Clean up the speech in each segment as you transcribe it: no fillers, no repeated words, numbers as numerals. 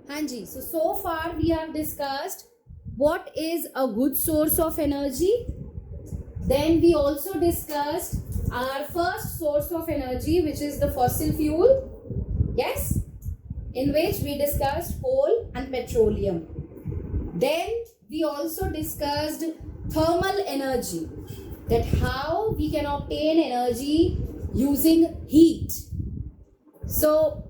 हाँ जी, so far we have discussed what is a good source of energy. Then we also discussed our first source of energy, which is the fossil fuel. Yes, in which we discussed coal and petroleum. Then we also discussed thermal energy, that how we can obtain energy using heat. So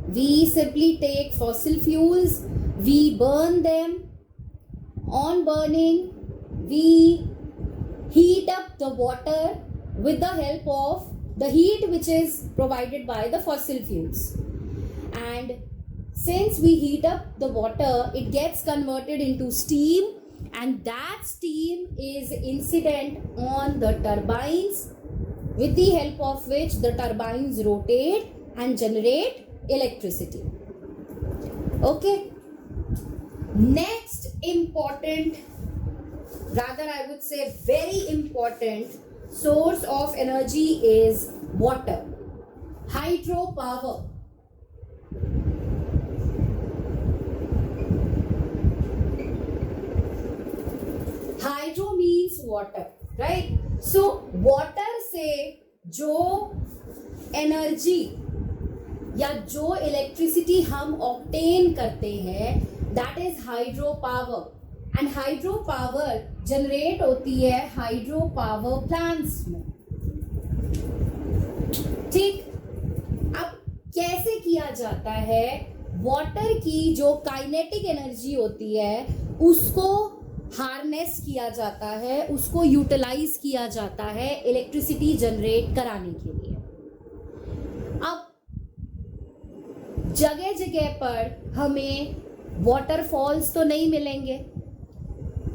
we simply take fossil fuels, we burn them. On burning, we heat up the water with the help of the heat which is provided by the fossil fuels. And since we heat up the water, it gets converted into steam, and that steam is incident on the turbines, with the help of which the turbines rotate and generate electricity. Okay. Next important, rather I would say very important source of energy is water. Hydropower. Hydro means water, right? So water से जो energy या जो electricity हम obtain करते हैं, that is hydro power. And hydro power generate होती है hydro power plants में. ठीक, अब कैसे किया जाता है? वाटर की जो काइनेटिक एनर्जी होती है उसको हार्नेस किया जाता है, उसको यूटिलाइज किया जाता है इलेक्ट्रिसिटी जनरेट कराने के लिए. अब जगह जगह पर हमें वाटरफॉल्स तो नहीं मिलेंगे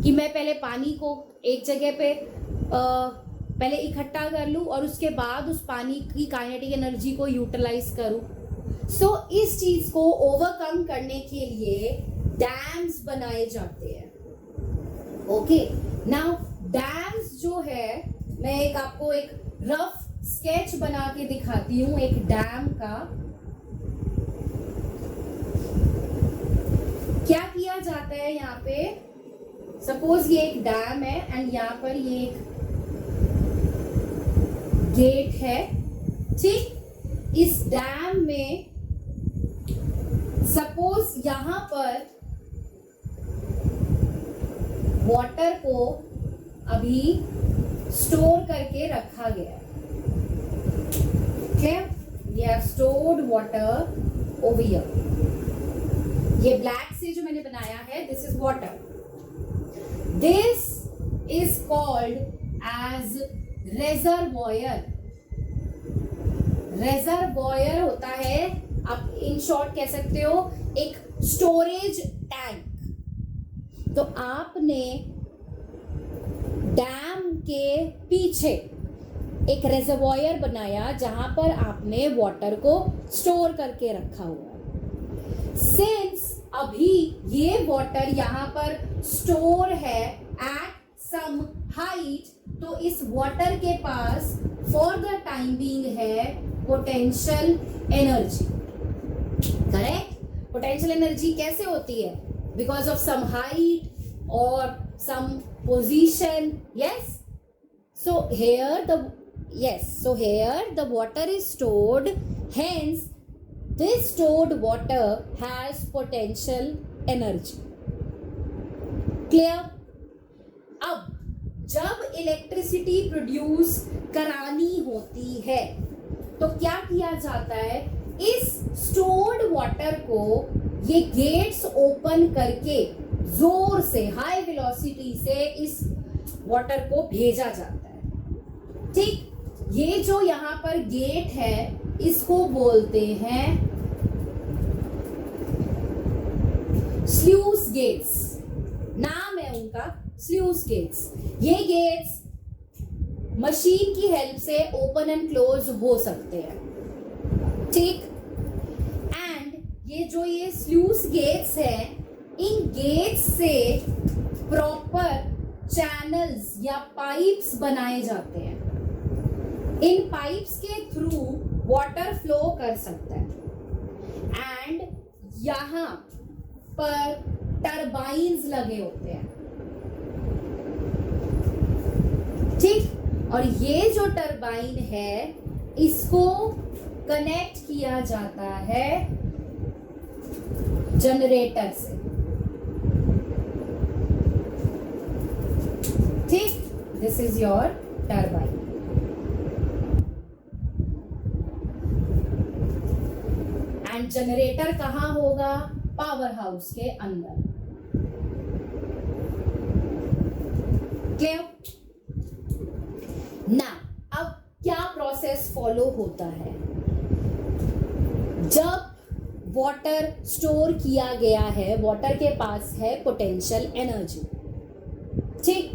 कि मैं पहले पानी को एक जगह पे पहले इकट्ठा कर लूँ और उसके बाद उस पानी की काइनेटिक एनर्जी को यूटिलाइज करूँ. सो इस चीज को ओवरकम करने के लिए डैम्स बनाए जाते हैं. ओके, नाउ डैम्स जो है, मैं एक आपको एक रफ स्केच बना के दिखाती हूँ एक डैम का. क्या किया जाता है यहाँ पे? सपोज ये एक डैम है एंड यहाँ पर ये एक गेट है. ठीक, इस डैम में सपोज यहाँ पर वाटर को अभी स्टोर करके रखा गया है. Okay, we have stored water over here. ये ब्लैक से जो मैंने बनाया है, this is water. This is called as reservoir. Reservoir होता है, आप इन शॉर्ट कह सकते हो, एक स्टोरेज टैंक. तो आपने डैम के पीछे एक रेजर्वॉयर बनाया जहां पर आपने वाटर को स्टोर करके रखा हुआ है. सिंस अभी ये वाटर यहाँ पर स्टोर है एट सम हाइट, तो इस वाटर के पास फॉर द टाइम बीइंग है potential energy. Correct? Potential energy कैसे होती है? बिकॉज ऑफ सम हाइट और some position. Yes, so here the water is stored, hence this stored water has potential energy. Clear? अब जब electricity produce करानी होती है तो क्या किया जाता है? इस स्टोर्ड वाटर को ये गेट्स ओपन करके जोर से हाई वेलोसिटी से इस वाटर को भेजा जाता है. ठीक, ये जो यहाँ पर गेट है इसको बोलते हैं स्लूस गेट्स. नाम है उनका स्लूस गेट्स. ये गेट्स मशीन की हेल्प से ओपन एंड क्लोज हो सकते हैं. ठीक, एंड ये स्लूस गेट्स हैं, इन गेट्स से प्रॉपर चैनल्स या पाइप्स बनाए जाते हैं. इन पाइप्स के थ्रू वाटर फ्लो कर सकता है. एंड यहाँ पर टरबाइन्स लगे होते हैं, ठीक। और ये जो टरबाइन है इसको कनेक्ट किया जाता है जनरेटर से, ठीक। This is your turbine. And generator कहाँ होगा? पावर हाउस के अंदर। क्लियर? ना अब क्या प्रोसेस फॉलो होता है? जब वाटर स्टोर किया गया है, वाटर के पास है पोटेंशियल एनर्जी, ठीक।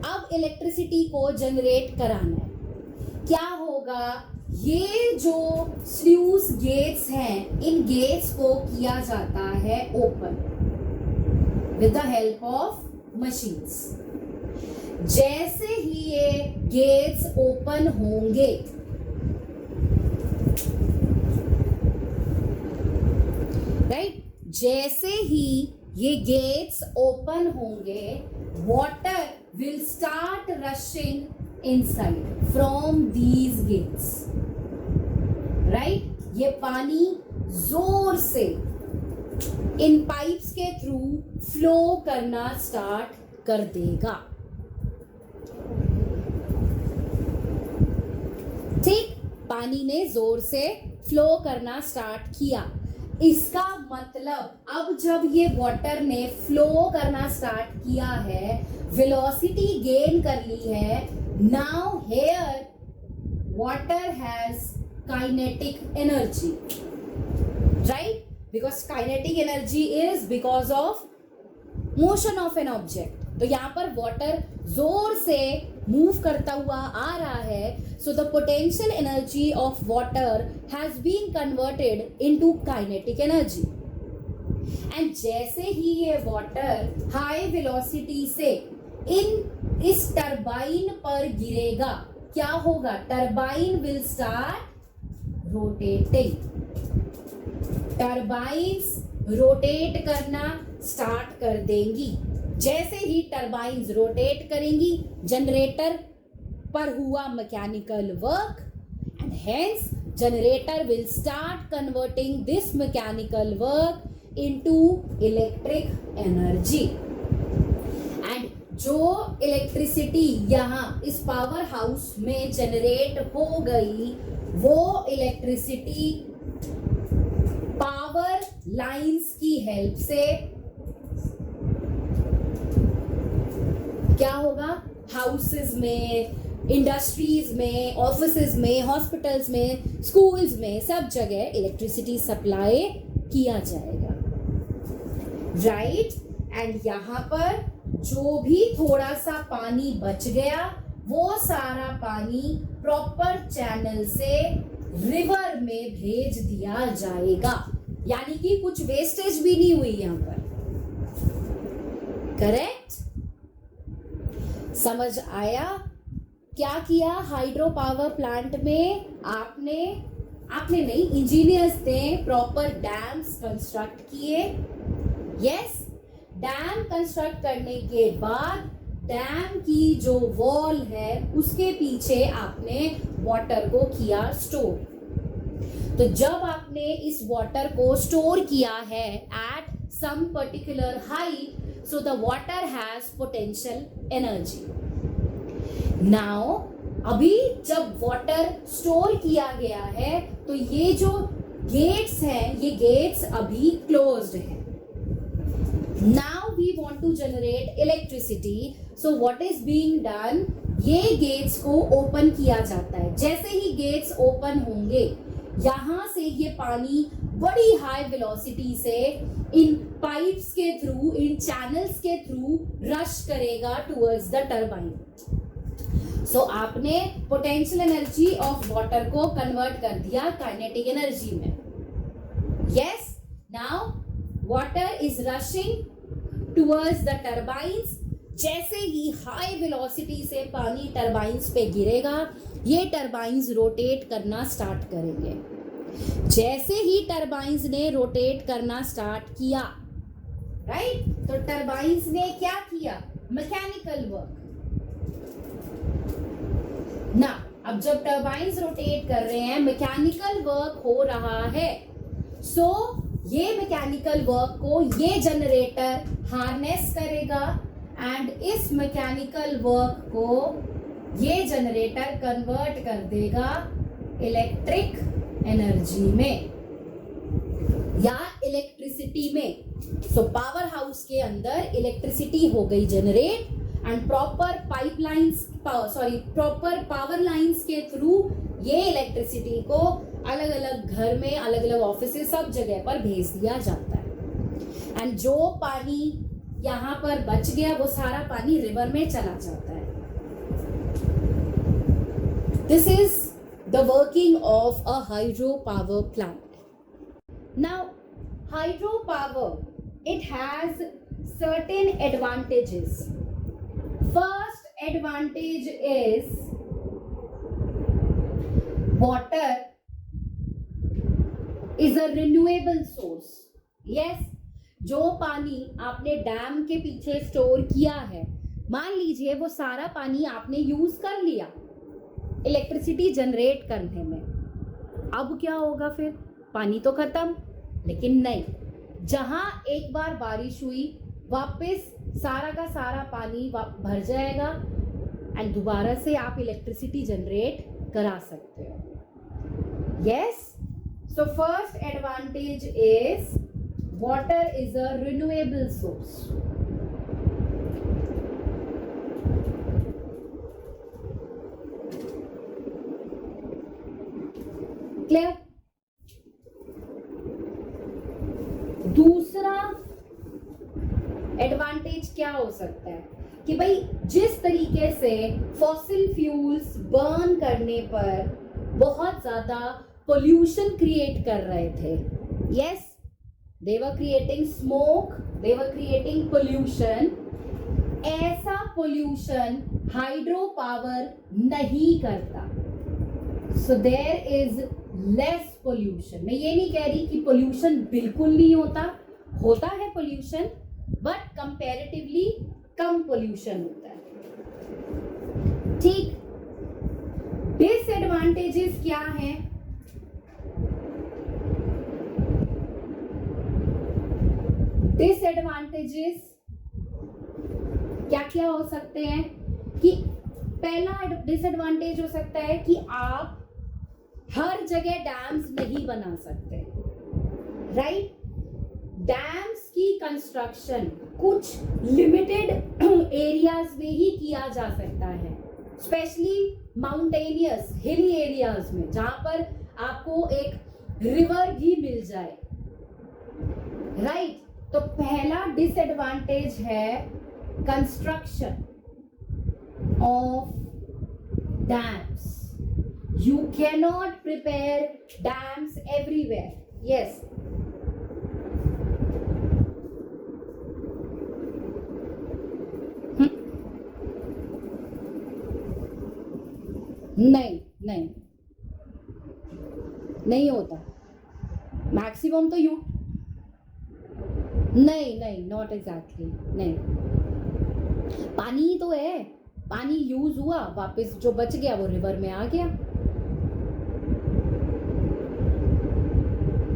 अब इलेक्ट्रिसिटी को जनरेट कराना है, क्या होगा? ये जो स्लूस गेट्स हैं, इन गेट्स को किया जाता है open with the help of machines. जैसे ही ये गेट्स ओपन होंगे, राइट, जैसे ही ये गेट्स ओपन होंगे, water will start rushing inside from these gates, right? ये पानी जोर से इन पाइप्स के थ्रू फ्लो करना स्टार्ट कर देगा, ठीक। पानी ने जोर से फ्लो करना स्टार्ट किया। इसका मतलब अब जब ये वाटर ने फ्लो करना स्टार्ट किया है, वेलोसिटी गेन कर ली है, now here water has kinetic energy, right? Because kinetic energy is because of motion of an object. तो यहाँ पर वाटर जोर से मूव करता हुआ आ रहा है, so the potential energy of water has been converted into kinetic energy. And जैसे ही ये वाटर हाई वेलोसिटी से इस टरबाइन पर गिरेगा, क्या होगा? Turbine will start rotating. Turbines rotate करना स्टार्ट कर देंगी। जैसे ही टरबाइन्स रोटेट करेंगी, जनरेटर पर हुआ mechanical work, and hence generator will start converting this mechanical work into electric energy. And जो इलेक्ट्रिसिटी यहाँ इस पावर हाउस में जनरेट हो गई, वो इलेक्ट्रिसिटी पावर लाइंस की हेल्प से क्या होगा? हाउसेस में, इंडस्ट्रीज में, ऑफिसेज में, हॉस्पिटल्स में, स्कूल्स में, सब जगह इलेक्ट्रिसिटी सप्लाई किया जाएगा, राइट? एंड यहाँ पर जो भी थोड़ा सा पानी बच गया, वो सारा पानी प्रॉपर चैनल से रिवर में भेज दिया जाएगा, यानी कि कुछ वेस्टेज भी नहीं हुई यहाँ पर। करेक्ट? समझ आया? क्या किया हाइड्रो पावर प्लांट में? आपने नहीं, इंजीनियर्स ने प्रॉपर डैम्स कंस्ट्रक्ट किए। यस, डैम कंस्ट्रक्ट करने के बाद डैम की जो वॉल है उसके पीछे आपने वाटर को किया स्टोर। तो जब आपने इस वाटर को स्टोर किया है at some particular height, so the water has potential energy. Now, अभी जब वाटर स्टोर किया गया है, तो ये जो गेट्स हैं, ये गेट्स अभी क्लोज्ड हैं। Now we want to generate electricity. So what is being done? ये गेट्स को ओपन किया जाता है। जैसे ही गेट्स ओपन होंगे, यहाँ से ये पानी बड़ी हाई वेलोसिटी से इन पाइप्स के थ्रू, इन चैनल्स के थ्रू रश करेगा टुवर्ड्स द टरबाइन। सो आपने पोटेंशियल एनर्जी ऑफ वाटर को कन्वर्ट कर दिया काइनेटिक एनर्जी में। Yes, now water is rushing towards the turbines. जैसे ही हाई वेलोसिटी से पानी टरबाइन्स पे गिरेगा, ये टरबाइन्स रोटेट करना स्टार्ट करेंगे। जैसे ही टरबाइंस ने रोटेट करना स्टार्ट किया, राइट, तो टरबाइंस ने क्या किया, मैकेनिकल वर्क ना। अब जब टरबाइंस रोटेट कर रहे हैं, मैकेनिकल वर्क हो रहा है, सो ये मैकेनिकल वर्क को ये जनरेटर हार्नेस करेगा एंड इस मैकेनिकल वर्क को ये जनरेटर कन्वर्ट कर देगा इलेक्ट्रिक एनर्जी में या इलेक्ट्रिसिटी में। सो पावर हाउस के अंदर इलेक्ट्रिसिटी हो गई generate and proper power lines के थ्रू ये इलेक्ट्रिसिटी को अलग अलग घर में, अलग अलग ऑफिस, सब जगह पर भेज दिया जाता है। एंड जो पानी यहाँ पर बच गया वो सारा पानी रिवर में चला जाता है। This is the working of a hydropower plant. Now, hydropower, it has certain advantages. First advantage is water is a renewable source. Yes, जो पानी आपने डैम के पीछे स्टोर किया है, मान लीजिए वो सारा पानी आपने यूज कर लिया इलेक्ट्रिसिटी जनरेट करने में, अब क्या होगा फिर, पानी तो खत्म। लेकिन नहीं, जहां एक बार बारिश हुई वापस सारा का सारा पानी भर जाएगा एंड दोबारा से आप इलेक्ट्रिसिटी जनरेट करा सकते हो। Yes, so first advantage is water is a renewable source. Clear? दूसरा एडवांटेज क्या हो सकता है कि भाई जिस तरीके से फॉसिल फ्यूल्स बर्न करने पर बहुत ज्यादा पोल्यूशन क्रिएट कर रहे थे, yes, they were creating smoke, they were creating pollution, ऐसा पोल्यूशन हाइड्रो पावर नहीं करता। So there is less pollution. मैं ये नहीं कह रही कि पोल्यूशन बिल्कुल नहीं होता, होता है pollution, but comparatively come pollution होता है। ठीक, डिसएडवांटेजेस क्या हैं? डिसएडवांटेजेस क्या क्या हो सकते हैं कि पहला डिसएडवांटेज हो सकता है कि आप हर जगह डैम्स नहीं बना सकते, राइट? डैम्स की कंस्ट्रक्शन कुछ लिमिटेड एरियाज में ही किया जा सकता है, स्पेशली माउंटेनियस हिली एरियाज में, जहां पर आपको एक रिवर भी मिल जाए, राइट? तो पहला डिसएडवांटेज है construction of dams. You cannot prepare dams everywhere. Yes. नहीं नहीं होता। मैक्सिमम तो यू नहीं नॉट एग्जैक्टली नहीं। पानी ही तो है, पानी यूज हुआ, वापस जो बच गया वो रिवर में आ गया,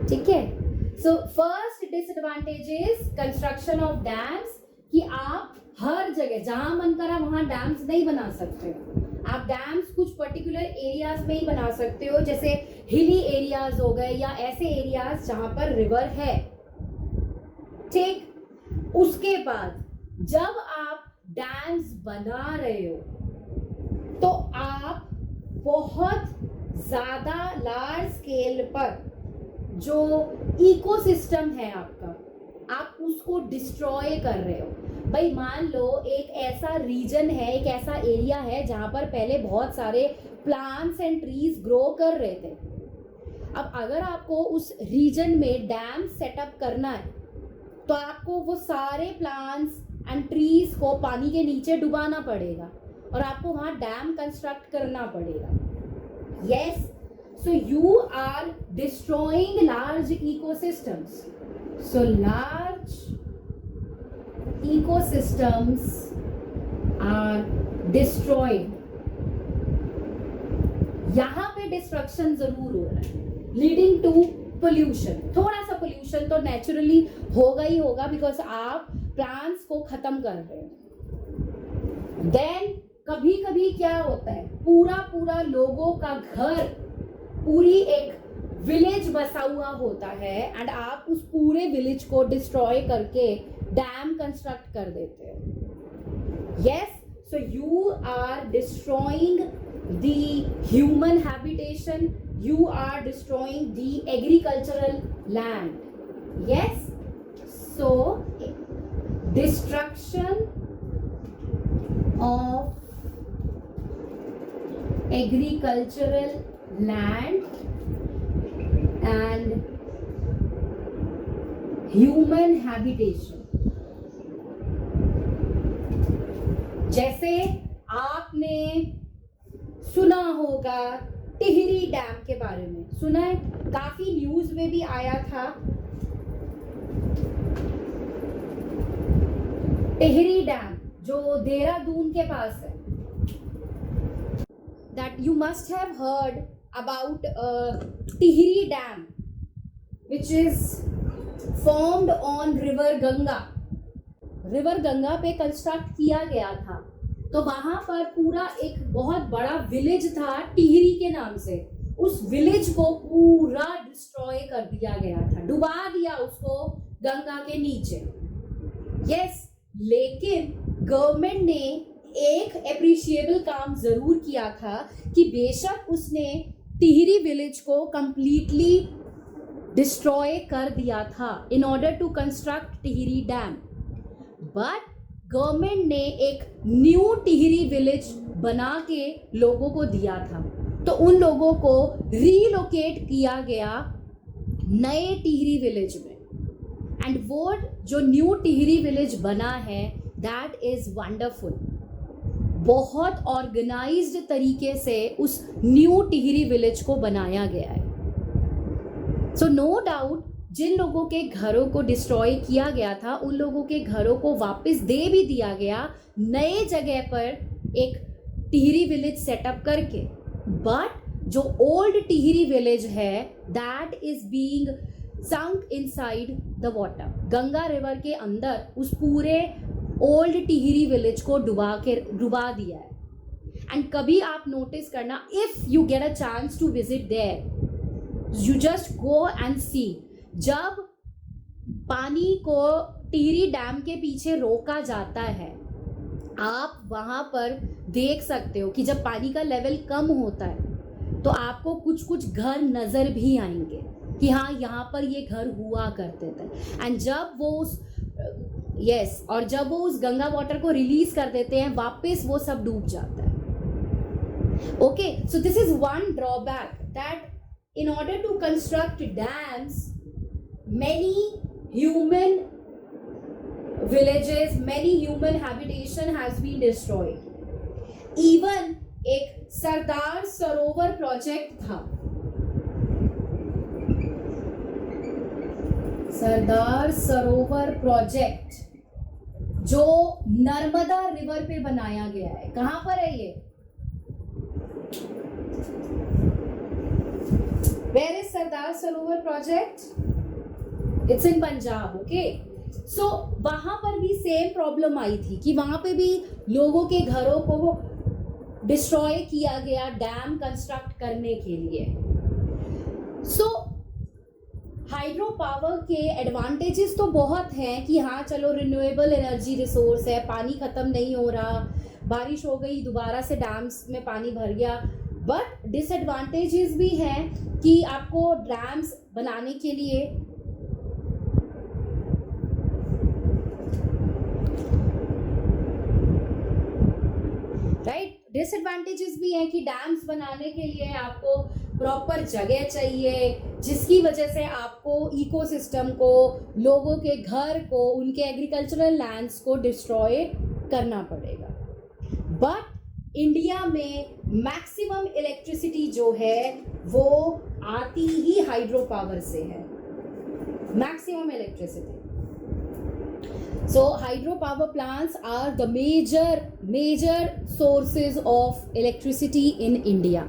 ठीक है? So first disadvantage is construction of dams, कि आप हर जगह जहां मन करा वहां डैम्स नहीं बना सकते हो। आप डैम्स कुछ पर्टिकुलर एरियाज में ही बना सकते हो, जैसे हिली एरियाज हो गए या ऐसे एरियाज जहां पर रिवर है, ठीक? उसके बाद जब आप डैम्स बना रहे हो तो आप बहुत ज्यादा लार्ज स्केल पर जो इकोसिस्टम है आपका, आप उसको डिस्ट्रॉय कर रहे हो। भाई मान लो एक ऐसा रीजन है, एक ऐसा एरिया है जहां पर पहले बहुत सारे प्लांट्स एंड ट्रीज ग्रो कर रहे थे। अब अगर आपको उस रीजन में डैम सेटअप करना है तो आपको वो सारे प्लांट्स एंड ट्रीज को पानी के नीचे डुबाना पड़ेगा और आपको वहां डैम कंस्ट्रक्ट करना पड़ेगा। Yes, So you are destroying large ecosystems. So large ecosystems are destroyed. यहाँ पे डिस्ट्रक्शन जरूर हो रहा है, लीडिंग टू पोल्यूशन. थोड़ा सा पोल्यूशन तो नेचुरली होगा ही होगा, बिकॉज आप प्लांट्स को खत्म कर रहे हैं. देन कभी कभी क्या होता है, पूरा लोगों का घर, पूरी एक विलेज बसा हुआ होता है, एंड आप उस पूरे विलेज को डिस्ट्रॉय करके डैम कंस्ट्रक्ट कर देते हैं. Yes, so you are destroying the human habitation, you are destroying the agricultural land. Yes, so destruction of agricultural land and human habitation. जैसे आपने सुना होगा टिहरी डैम के बारे में, सुना है, काफी न्यूज में भी आया था. टिहरी डैम जो देहरादून के पास है, that you must have heard about Tehri dam which is formed on river Ganga. River Ganga पे कंस्ट्रक्ट किया गया था. तो वहां पर पूरा एक बहुत बड़ा विलेज था टिहरी के नाम से. उस विलेज को पूरा डिस्ट्रॉय कर दिया गया था, डुबा दिया उसको गंगा के नीचे. यस, लेकिन गवर्नमेंट ने एक एप्रिशिएबल काम जरूर किया था कि बेशक उसने टिहरी विलेज को कंप्लीटली डिस्ट्रॉय कर दिया था in order to construct Tehri dam, but government ने एक न्यू टिहरी विलेज बना के लोगों को दिया था. तो उन लोगों को रीलोकेट किया गया नए टिहरी विलेज में, एंड वो जो न्यू टिहरी विलेज बना है, दैट इज वंडरफुल. बहुत ऑर्गेनाइज्ड तरीके से उस न्यू टिहरी विलेज को बनाया गया है. सो नो डाउट जिन लोगों के घरों को डिस्ट्रॉय किया गया था, उन लोगों के घरों को वापस दे भी दिया गया नए जगह पर एक टिहरी विलेज सेटअप करके. बट जो ओल्ड टिहरी विलेज है, that is being sunk inside the water. Ganga river के अंदर उस पूरे ओल्ड टिहरी विलेज को डुबा दिया है. एंड कभी आप नोटिस करना, if you get a chance to visit there, you just go and see. जब पानी को टिहरी डैम के पीछे रोका जाता है, आप वहां पर देख सकते हो कि जब पानी का लेवल कम होता है तो आपको कुछ कुछ घर नजर भी आएंगे कि हाँ, यहाँ पर ये घर हुआ करते थे. एंड जब वो और जब वो उस गंगा वाटर को रिलीज कर देते हैं, वापस वो सब डूब जाता है. Okay, so this is one drawback, that in order to construct dams, many human villages, many human habitation has been destroyed. Even एक सरदार सरोवर प्रोजेक्ट था, सरदार सरोवर प्रोजेक्ट जो नर्मदा रिवर पे बनाया गया है. कहां पर है ये? Where is Sardar Sarovar project? It's in Punjab, okay? So वहाँ पर भी सेम प्रॉब्लम आई थी कि वहाँ पे भी लोगों के घरों को डिस्ट्रॉय किया गया डैम कंस्ट्रक्ट करने के लिए. सो हाइड्रो पावर के एडवांटेजेस तो बहुत हैं कि हाँ चलो रिन्यूएबल एनर्जी रिसोर्स है, पानी खत्म नहीं हो रहा, बारिश हो गई दोबारा से डैम्स में पानी भर गया. बट डिसएडवांटेजेस भी हैं कि आपको डैम्स बनाने के लिए डिसएडवांटेजेस भी हैं कि डैम्स बनाने के लिए आपको प्रॉपर जगह चाहिए, जिसकी वजह से आपको इकोसिस्टम को, लोगों के घर को, उनके एग्रीकल्चरल लैंड्स को डिस्ट्रॉय करना पड़ेगा. बट इंडिया में मैक्सिमम इलेक्ट्रिसिटी जो है वो आती ही हाइड्रो पावर से है, maximum electricity. So hydropower plants are the major sources of electricity in India.